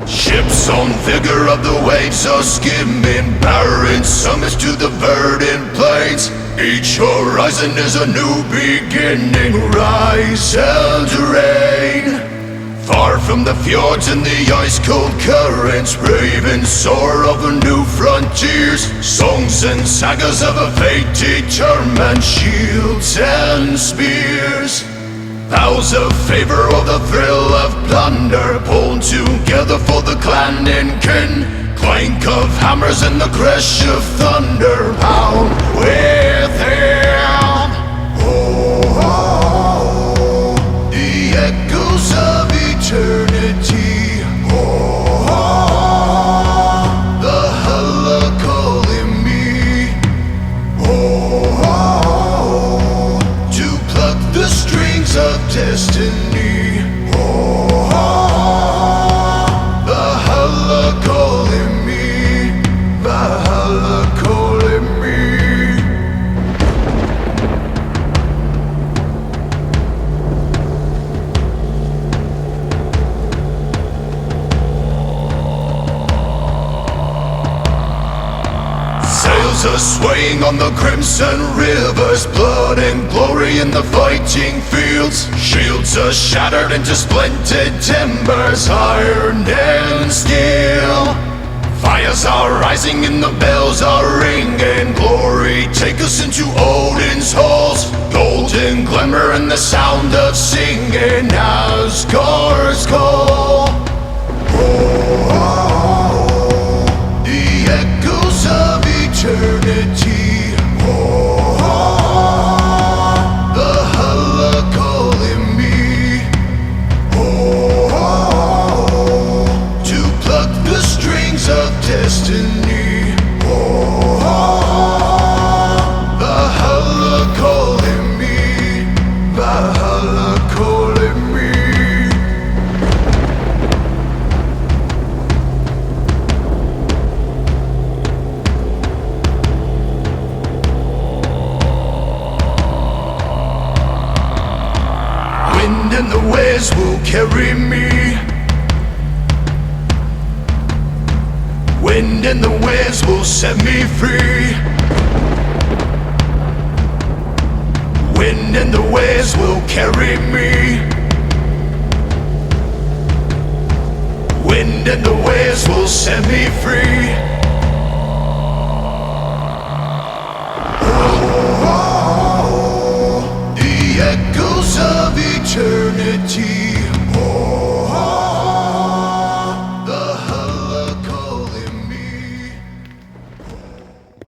Ships on vigor of the waves are skimming, barren summits to the verdant plains. Each horizon is a new beginning, rise and reign. Far from the fjords and the ice-cold currents, brave and soar over new frontiers. Songs and sagas of a fate determined, shields and spears. Vows of favor or the thrill of plunder, pulled together for the clan and kin. Clank of hammers and the crash of thunder, pound within. Oh, oh, oh, the echoes of eternity. Oh, oh, the holla calling me. Oh, oh, to pluck the strings of destiny. Oh, oh, the holla calling me. The holla calling me. Sails are swaying on the crimson rivers, blood and glory in the fighting fields. Shields are shattered into splintered timbers, iron and steel. Fires are rising and the bells are ringing. Glory, take us into Odin's halls. Golden glimmer and the sound of singing as Asgard's call. Oh, oh, oh, the echoes of eternity. Oh, oh, the holla calling me. Oh, oh, to pluck the strings of destiny. Oh, oh, the holla calling me. The holla calling me. Wind and the waves will carry me. Wind and the waves will set me free. Wind and the waves will carry me. Wind and the waves will set me free.